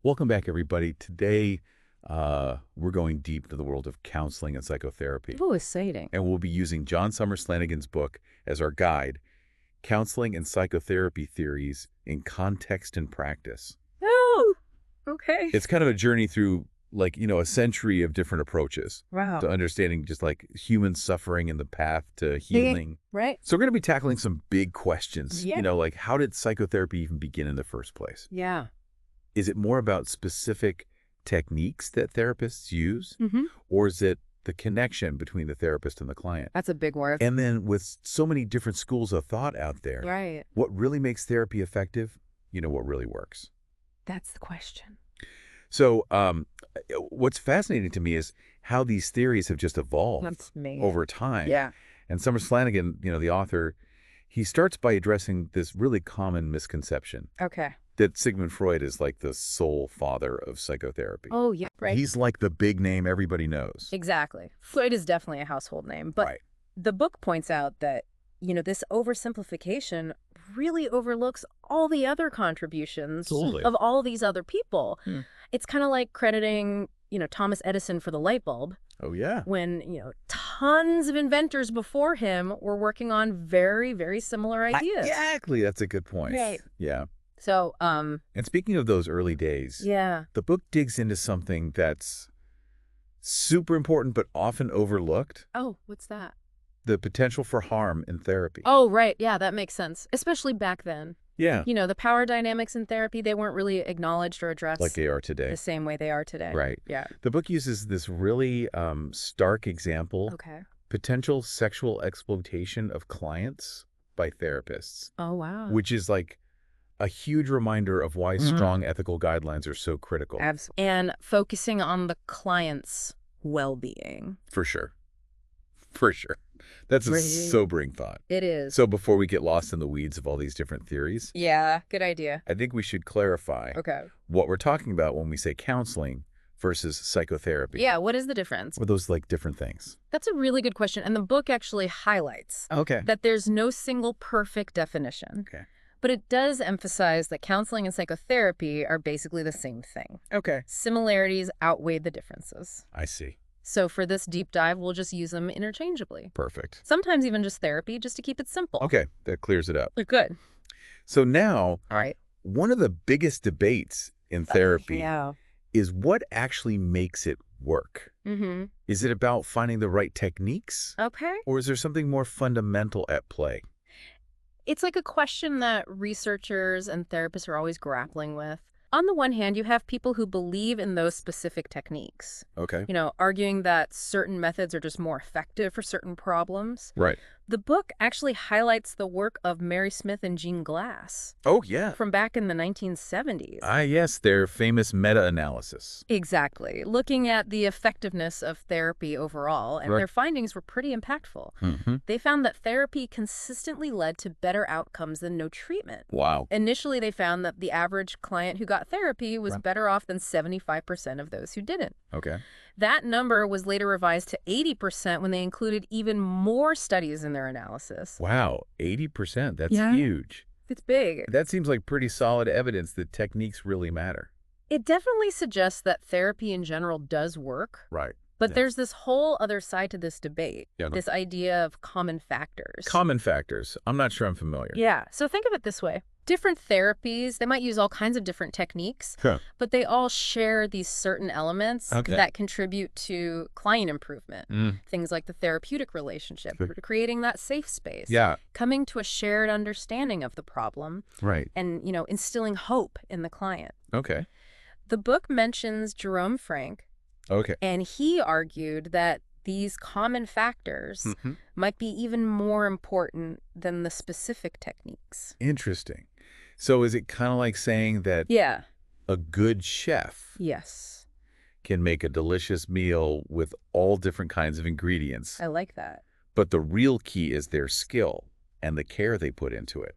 Welcome back, everybody. Today, we're going deep into the world of counseling and psychotherapy. Oh, exciting. And we'll be using John Sommers-Flanagans' book as our guide, Counseling and Psychotherapy Theories in Context and Practice. Oh, okay. It's kind of a journey through, a century of different approaches Wow. to understanding just like human suffering and the path to healing. Right? So we're going to be tackling some big questions, Yeah. like how did psychotherapy even begin in the first place? Yeah. Is it more about specific techniques that therapists use? Mm-hmm. Or is it the connection between the therapist and the client? That's a big word. And then with so many different schools of thought out there, Right. what really makes therapy effective? What really works? That's the question. So what's fascinating to me is how these theories have just evolved That's me. over time. Yeah. And Sommers-Flanagan, the author, he starts by addressing this really common misconception Okay. that Sigmund Freud is like the sole father of psychotherapy. Oh, yeah. Right. He's like the big name everybody knows. Exactly. Freud is definitely a household name. But Right. the book points out that, this oversimplification really overlooks all the other contributions Totally. of all these other people. Hmm. It's kind of like crediting, Thomas Edison for the light bulb. Oh, yeah. When, tons of inventors before him were working on very, very similar ideas. Exactly. That's a good point. Right. Yeah. So, And speaking of those early days, yeah. the book digs into something that's super important but often overlooked, Oh, what's that? the potential for harm in therapy. Oh, right. Yeah, that makes sense. Especially back then. Yeah. The power dynamics in therapy, they weren't really acknowledged or addressed Like they are today. the same way they are today. Right. Yeah. The book uses this really stark example, Okay. potential sexual exploitation of clients by therapists, Oh, wow. which is like a huge reminder of why strong ethical guidelines are so critical. Absolutely. And focusing on the client's well-being. For sure. For sure. That's a Right. sobering thought. It is. So before we get lost in the weeds of all these different theories, Yeah, good idea. I think we should clarify Okay. what we're talking about when we say counseling versus psychotherapy. Yeah, what is the difference? Are those like different things? That's a really good question. And the book actually highlights Okay. that there's no single perfect definition. Okay. But it does emphasize that counseling and psychotherapy are basically the same thing. Okay. Similarities outweigh the differences. I see. So for this deep dive, we'll just use them interchangeably. Perfect. Sometimes even just therapy, just to keep it simple. Okay. That clears it up. Good. So now, All right. one of the biggest debates in therapy Yeah. is what actually makes it work. Mm-hmm. Is it about finding the right techniques? Okay. Or is there something more fundamental at play? It's like a question that researchers and therapists are always grappling with. On the one hand, you have people who believe in those specific techniques, Okay. Arguing that certain methods are just more effective for certain problems. Right. The book actually highlights the work of Mary Smith and Jean Glass Oh, yeah. from back in the 1970s. Ah, yes, their famous meta-analysis. Exactly. Looking at the effectiveness of therapy overall, and Right. their findings were pretty impactful. Mm-hmm. They found that therapy consistently led to better outcomes than no treatment. Wow. Initially, they found that the average client who got therapy was Right. better off than 75% of those who didn't. Okay. That number was later revised to 80% when they included even more studies in their analysis. Wow, 80%. That's Yeah. huge. It's big. That seems like pretty solid evidence that techniques really matter. It definitely suggests that therapy in general does work. Right. But Yeah. there's this whole other side to this debate, Yeah. this idea of common factors. Common factors. I'm not sure I'm familiar. Yeah. So think of it this way. Different therapies, they might use all kinds of different techniques, Huh. but they all share these certain elements Okay. that contribute to client improvement. Mm. Things like the therapeutic relationship, Sure. creating that safe space, Yeah. coming to a shared understanding of the problem, Right. and, instilling hope in the client. Okay. The book mentions Jerome Frank, Okay. and he argued that these common factors Mhm. might be even more important than the specific techniques. Interesting. So is it kind of like saying that Yeah. a good chef Yes. can make a delicious meal with all different kinds of ingredients, I like that. but the real key is their skill and the care they put into it?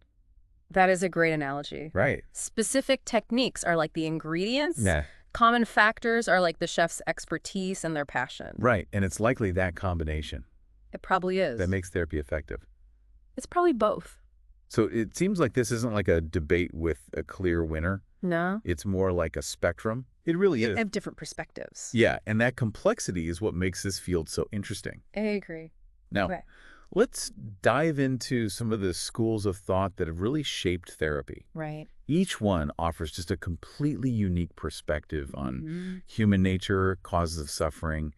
That is a great analogy. Right. Specific techniques are like the ingredients. Yeah. Common factors are like the chef's expertise and their passion. Right. And it's likely that combination It probably is. that makes therapy effective. It's probably both. So it seems like this isn't like a debate with a clear winner. No? It's more like a spectrum. It really They is. have different perspectives. Yeah, and that complexity is what makes this field so interesting. I agree. Now, Okay. let's dive into some of the schools of thought that have really shaped therapy. Right. Each one offers just a completely unique perspective on Mhm. human nature, causes of suffering,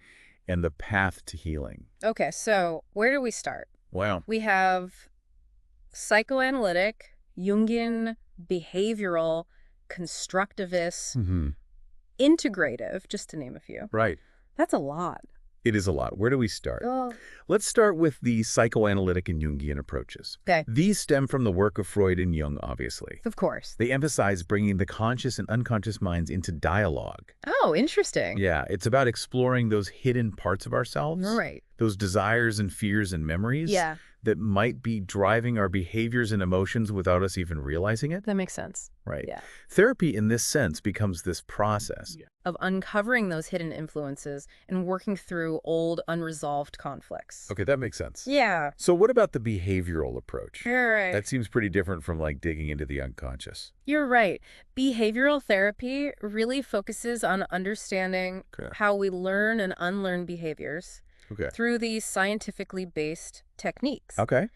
and the path to healing. Okay, so where do we start? Wow. We have psychoanalytic, Jungian, behavioral, constructivist, Mm-hmm. integrative, just to name a few. Right. That's a lot. It is a lot. Where do we start? Oh. Let's start with the psychoanalytic and Jungian approaches. Okay. These stem from the work of Freud and Jung, obviously. Of course. They emphasize bringing the conscious and unconscious minds into dialogue. Oh, interesting. Yeah, it's about exploring those hidden parts of ourselves, Right. those desires and fears and memories Yeah, that might be driving our behaviors and emotions without us even realizing it. that makes sense. Right. Yeah. Therapy, in this sense, becomes this process. Of uncovering those hidden influences and working through old, unresolved conflicts. Okay, that makes sense. Yeah. So what about the behavioral approach? You're right. That seems pretty different from like digging into the unconscious. You're right. Behavioral therapy really focuses on understanding Okay. how we learn and unlearn behaviors Okay. through these scientifically based techniques. Okay.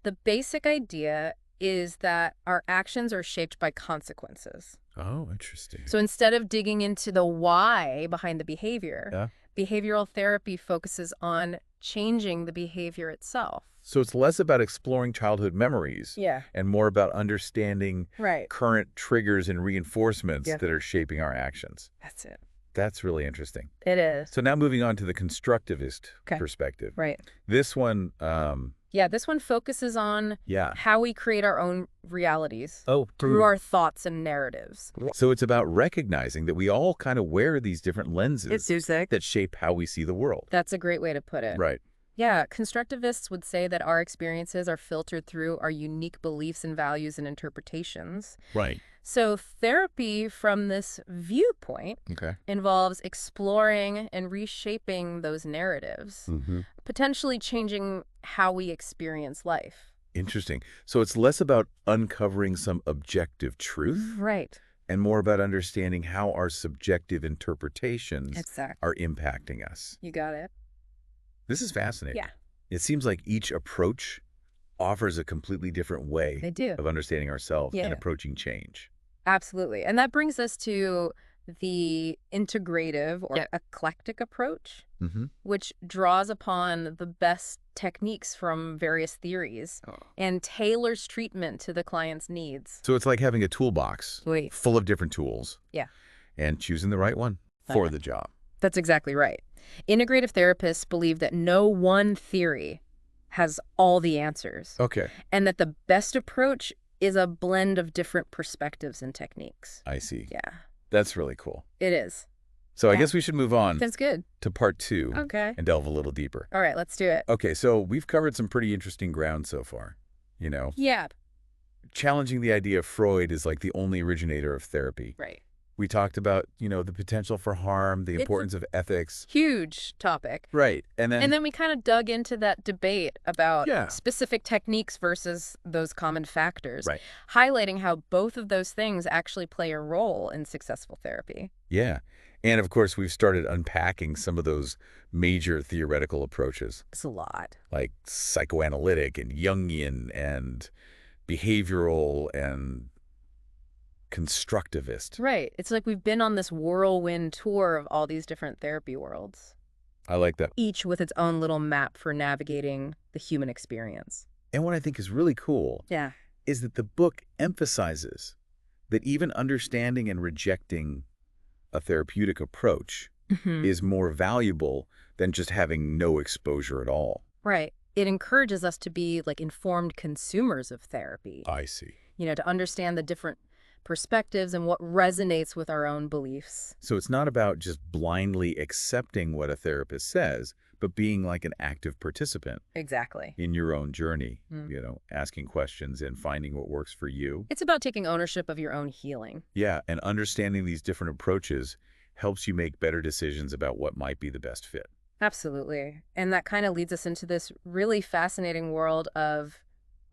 The basic idea is that our actions are shaped by consequences. Oh, interesting. So instead of digging into the why behind the behavior, Yeah. behavioral therapy focuses on changing the behavior itself. So it's less about exploring childhood memories Yeah. and more about understanding Right. current triggers and reinforcements Yeah. that are shaping our actions. That's it. That's really interesting. It is. So now moving on to the constructivist Okay. perspective. Right. This one, Yeah, this one focuses on yeah. how we create our own realities Oh, through our thoughts and narratives. So it's about recognizing that we all kind of wear these different lenses that shape how we see the world. That's a great way to put it. Right. Yeah, constructivists would say that our experiences are filtered through our unique beliefs and values and interpretations. Right. So therapy from this viewpoint Okay. involves exploring and reshaping those narratives, Mm-hmm. potentially changing how we experience life. Interesting. So it's less about uncovering some objective truth Right. and more about understanding how our subjective interpretations Exactly. are impacting us. You got it. This is fascinating. Yeah. It seems like each approach offers a completely different way They do. of understanding ourselves Yeah. and approaching change. Absolutely. And that brings us to the integrative or eclectic approach, Mm-hmm. which draws upon the best techniques from various theories and tailors treatment to the client's needs. So it's like having a toolbox Wait. full of different tools. Yeah. And choosing the right one for the job. That's exactly right. Integrative therapists believe that no one theory has all the answers, Okay. and that the best approach is a blend of different perspectives and techniques. I see. Yeah, That's really cool. it is. So I Yeah. guess we should move on That's good. to part 2 Okay. and delve a little deeper. All right, let's do it. Okay, so we've covered some pretty interesting ground so far. You know, Yeah, challenging the idea of Freud is like the only originator of therapy. right. We talked about, the potential for harm, the It's a- importance of ethics. Huge topic. Right. And then We kind of dug into that debate about Yeah. specific techniques versus those common factors, Right. highlighting how both of those things actually play a role in successful therapy. yeah. And of course, we've started unpacking some of those major theoretical approaches It's a lot. like psychoanalytic and Jungian and behavioral and constructivist. Right. It's like we've been on this whirlwind tour of all these different therapy worlds, I like that. each with its own little map for navigating the human experience. And what I think is really cool Yeah. is that the book emphasizes that even understanding and rejecting a therapeutic approach is more valuable than just having no exposure at all. Right. It encourages us to be like informed consumers of therapy, I see. to understand the different perspectives and what resonates with our own beliefs. So it's not about just blindly accepting what a therapist says, but being like an active participant Exactly. in your own journey, Mm. asking questions and finding what works for you. It's about taking ownership of your own healing. Yeah, and understanding these different approaches helps you make better decisions about what might be the best fit. Absolutely. And that kind of leads us into this really fascinating world of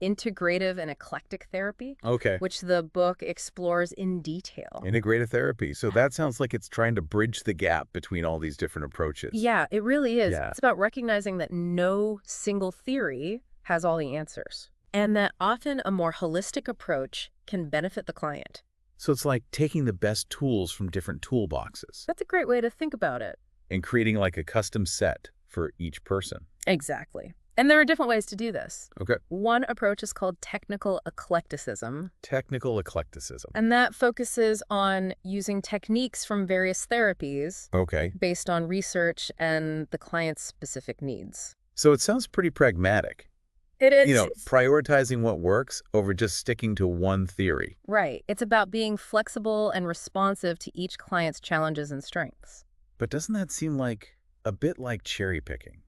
integrative and eclectic therapy, Okay. which the book explores in detail. Integrative therapy. So that sounds like it's trying to bridge the gap between all these different approaches. Yeah, it really is. Yeah. It's about recognizing that no single theory has all the answers, and that often a more holistic approach can benefit the client. So it's like taking the best tools from different toolboxes That's a great way to think about it. and creating like a custom set for each person. Exactly. And there are different ways to do this. Okay. One approach is called technical eclecticism, Technical eclecticism. and that focuses on using techniques from various therapies Okay. based on research and the client's specific needs. So it sounds pretty pragmatic. It is. Prioritizing what works over just sticking to one theory. Right. It's about being flexible and responsive to each client's challenges and strengths. But doesn't that seem like a bit like cherry picking?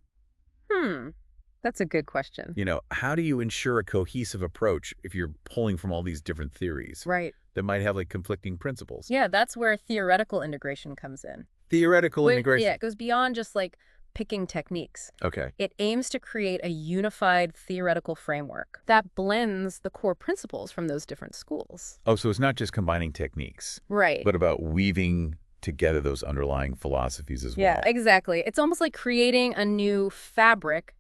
That's a good question. How do you ensure a cohesive approach if you're pulling from all these different theories Right. that might have like conflicting principles? Yeah, that's where theoretical integration comes in. Theoretical integration. Yeah, it goes beyond just like picking techniques. Okay. It aims to create a unified theoretical framework that blends the core principles from those different schools. Oh, so it's not just combining techniques, Right. but about weaving together those underlying philosophies as Yeah, well. exactly. It's almost like creating a new fabric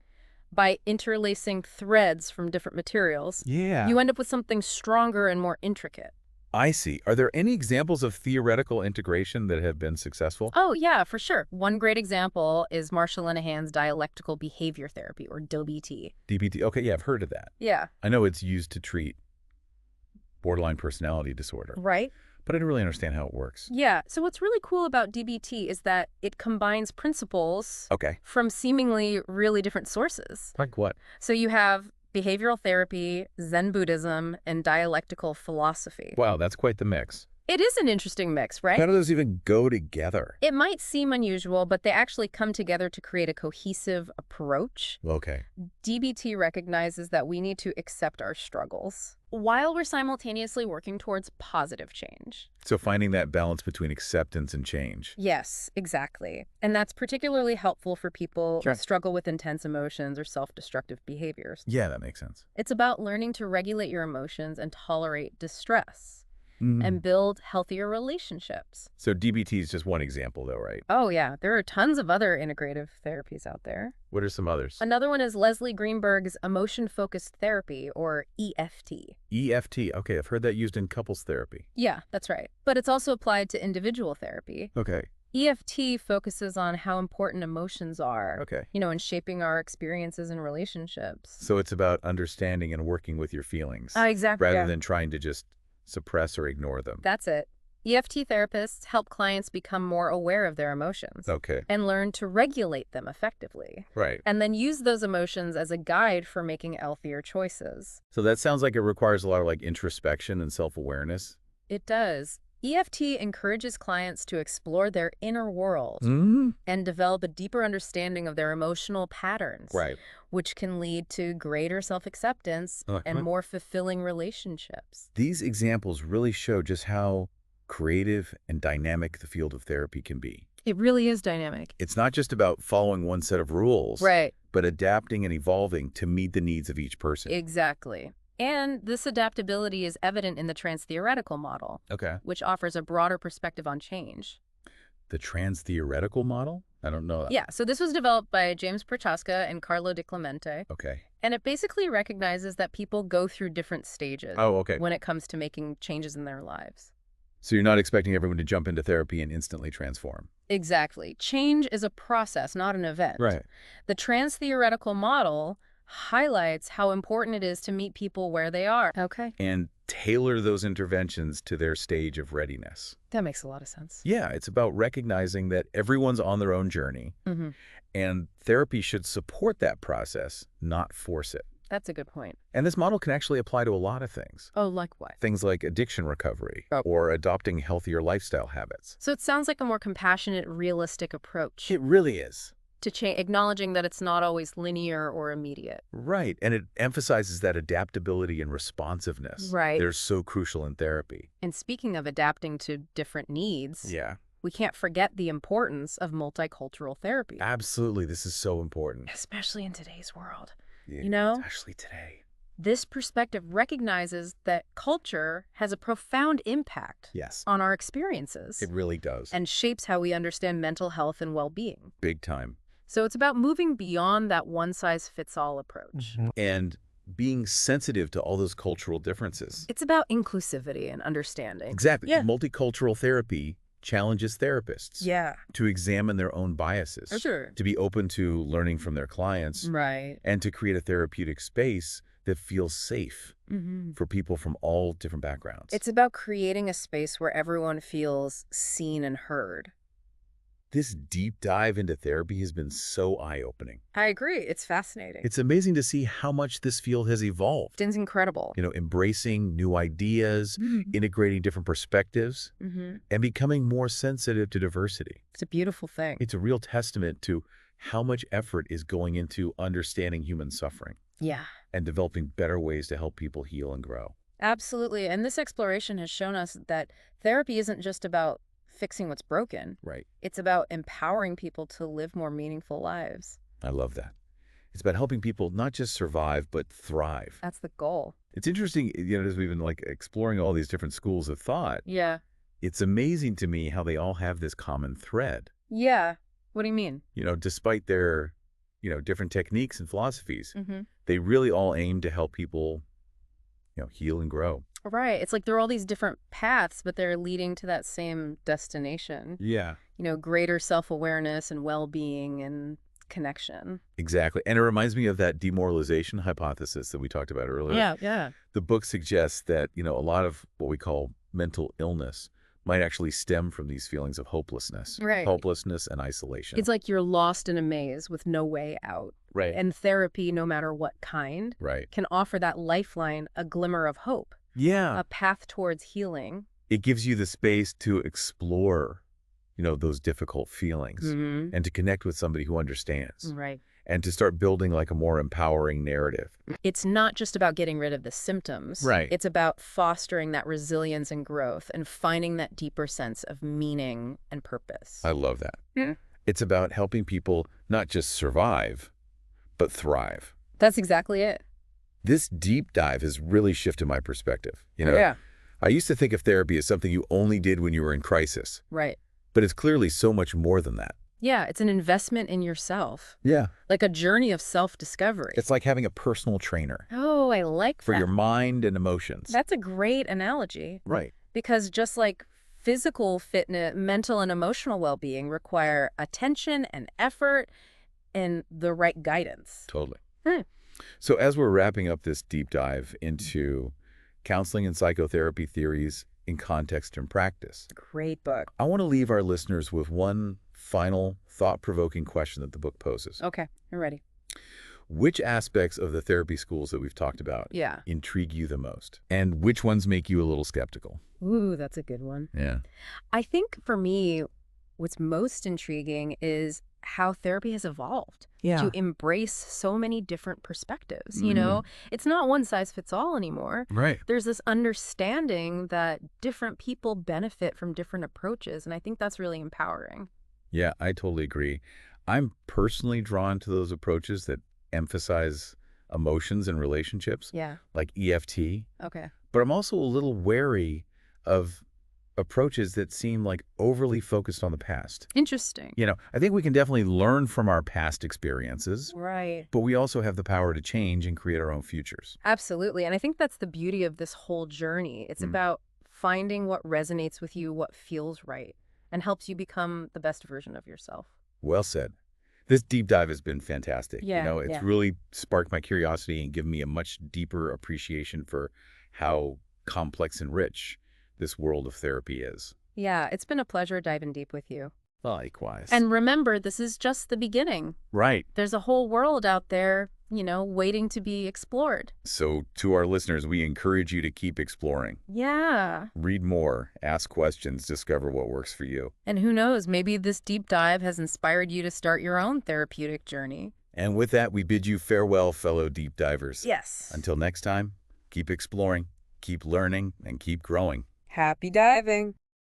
by interlacing threads from different materials. Yeah. You end up with something stronger and more intricate. I see. Are there any examples of theoretical integration that have been successful? Oh, yeah, for sure. One great example is Sommers-Flanagans dialectical behavior therapy, or DBT. DBT. Okay, yeah, I've heard of that. Yeah. I know it's used to treat borderline personality disorder, Right? but I don't really understand how it works. Yeah. So what's really cool about DBT is that it combines principles Okay. from seemingly really different sources. Like what? So you have behavioral therapy, Zen Buddhism, and dialectical philosophy. Wow, that's quite the mix. It is an interesting mix, right? How do those even go together? It might seem unusual, but they actually come together to create a cohesive approach. Okay. DBT recognizes that we need to accept our struggles while we're simultaneously working towards positive change. So finding that balance between acceptance and change. Yes, exactly. And that's particularly helpful for people Sure. who struggle with intense emotions or self-destructive behaviors. Yeah, that makes sense. It's about learning to regulate your emotions and tolerate distress Mm. and build healthier relationships. So DBT is just one example though, right? Oh, yeah. There are tons of other integrative therapies out there. What are some others? Another one is Leslie Greenberg's emotion-focused therapy, or EFT. EFT. Okay, I've heard that used in couples therapy. Yeah, that's right. But it's also applied to individual therapy. Okay. EFT focuses on how important emotions are, Okay. in shaping our experiences and relationships. So it's about understanding and working with your feelings Exactly. rather yeah. than trying to just suppress or ignore them. That's it. EFT therapists help clients become more aware of their emotions Okay. and learn to regulate them effectively, Right. and then use those emotions as a guide for making healthier choices. So that sounds like it requires a lot of like introspection and self-awareness. It does. EFT encourages clients to explore their inner world Mm-hmm. and develop a deeper understanding of their emotional patterns, Right. which can lead to greater self-acceptance and more fulfilling relationships. These examples really show just how creative and dynamic the field of therapy can be. It really is dynamic. It's not just about following one set of rules, Right. but adapting and evolving to meet the needs of each person. Exactly. And this adaptability is evident in the trans-theoretical model, Okay. which offers a broader perspective on change. The trans-theoretical model? I don't know that. Yeah, so this was developed by James Prochaska and Carlo Di Clemente, Okay. and it basically recognizes that people go through different stages Oh, okay. when it comes to making changes in their lives. So you're not expecting everyone to jump into therapy and instantly transform. Exactly. Change is a process, not an event. Right. The trans-theoretical model highlights how important it is to meet people where they are. Okay. And tailor those interventions to their stage of readiness. That makes a lot of sense. Yeah, it's about recognizing that everyone's on their own journey, Mm-hmm. and therapy should support that process, not force it. That's a good point. And this model can actually apply to a lot of things. Oh, like what? Things like addiction recovery Oh. or adopting healthier lifestyle habits. So it sounds like a more compassionate, realistic approach It really is. to change, acknowledging that it's not always linear or immediate. Right. And it emphasizes that adaptability and responsiveness. Right. They're so crucial in therapy. And speaking of adapting to different needs, Yeah. we can't forget the importance of multicultural therapy, Absolutely. This is so important. especially in today's world. Yeah, You know? especially today. This perspective recognizes that culture has a profound impact Yes, on our experiences it really does. and shapes how we understand mental health and well-being. Big time. So it's about moving beyond that one-size-fits-all approach. And being sensitive to all those cultural differences. It's about inclusivity and understanding. Exactly. Yeah. Multicultural therapy challenges therapists Yeah. to examine their own biases, Sure. to be open to learning from their clients, Right. and to create a therapeutic space that feels safe for people from all different backgrounds. It's about creating a space where everyone feels seen and heard. This deep dive into therapy has been so eye-opening. I agree. It's fascinating. It's amazing to see how much this field has evolved. It's incredible. Embracing new ideas, integrating different perspectives, and becoming more sensitive to diversity. It's a beautiful thing. It's a real testament to how much effort is going into understanding human suffering Yeah. and developing better ways to help people heal and grow. Absolutely. And this exploration has shown us that therapy isn't just about fixing what's broken. Right. It's about empowering people to live more meaningful lives. I love that. It's about helping people not just survive, but thrive. That's the goal. It's interesting, as we've been exploring all these different schools of thought, Yeah. it's amazing to me how they all have this common thread. Yeah. What do you mean? Despite their, different techniques and philosophies, they really all aim to help people, heal and grow. Right. It's like there are all these different paths, but they're leading to that same destination. Yeah. Greater self-awareness and well-being and connection. Exactly. And it reminds me of that demoralization hypothesis that we talked about earlier. Yeah. The book suggests that, a lot of what we call mental illness might actually stem from these feelings of hopelessness. Right. Hopelessness and isolation. It's like you're lost in a maze with no way out. Right. And therapy, no matter what kind, Right. can offer that lifeline, a glimmer of hope, Yeah. a path towards healing. It gives you the space to explore, those difficult feelings and to connect with somebody who understands Right. and to start building a more empowering narrative. It's not just about getting rid of the symptoms. Right. It's about fostering that resilience and growth and finding that deeper sense of meaning and purpose. I love that. Yeah. It's about helping people not just survive, but thrive. That's exactly it. This deep dive has really shifted my perspective. Yeah. I used to think of therapy as something you only did when you were in crisis, Right. but it's clearly so much more than that. Yeah, it's an investment in yourself, Yeah. like a journey of self-discovery. It's like having a personal trainer Oh, I like for that. your mind and emotions. That's a great analogy. Right. Because just like physical fitness, mental and emotional well-being require attention and effort and the right guidance. Totally. Hmm. So as we're wrapping up this deep dive into counseling and psychotherapy theories in context and practice, Great book. I want to leave our listeners with one final thought-provoking question that the book poses. Okay, I'm ready. Which aspects of the therapy schools that we've talked about Yeah. intrigue you the most? And which ones make you a little skeptical? Ooh, that's a good one. Yeah. I think for me, what's most intriguing is how therapy has evolved to embrace so many different perspectives. It's not one size fits all anymore. Right. There's this understanding that different people benefit from different approaches, and I think that's really empowering. Yeah, I totally agree. I'm personally drawn to those approaches that emphasize emotions and relationships, Yeah. like EFT. Okay. But I'm also a little wary of approaches that seem overly focused on the past. Interesting. I think we can definitely learn from our past experiences, Right. but we also have the power to change and create our own futures. Absolutely. And I think that's the beauty of this whole journey. It's about finding what resonates with you, what feels right, and helps you become the best version of yourself. Well said. This deep dive has been fantastic. Yeah, It's yeah. really sparked my curiosity and given me a much deeper appreciation for how complex and rich this world of therapy is. Yeah, it's been a pleasure diving deep with you. Likewise. And remember, this is just the beginning. Right. There's a whole world out there, waiting to be explored. So to our listeners, we encourage you to keep exploring. Yeah. Read more, ask questions, discover what works for you. And who knows, maybe this deep dive has inspired you to start your own therapeutic journey. And with that, we bid you farewell, fellow deep divers. Yes. Until next time, keep exploring, keep learning, and keep growing. Happy diving.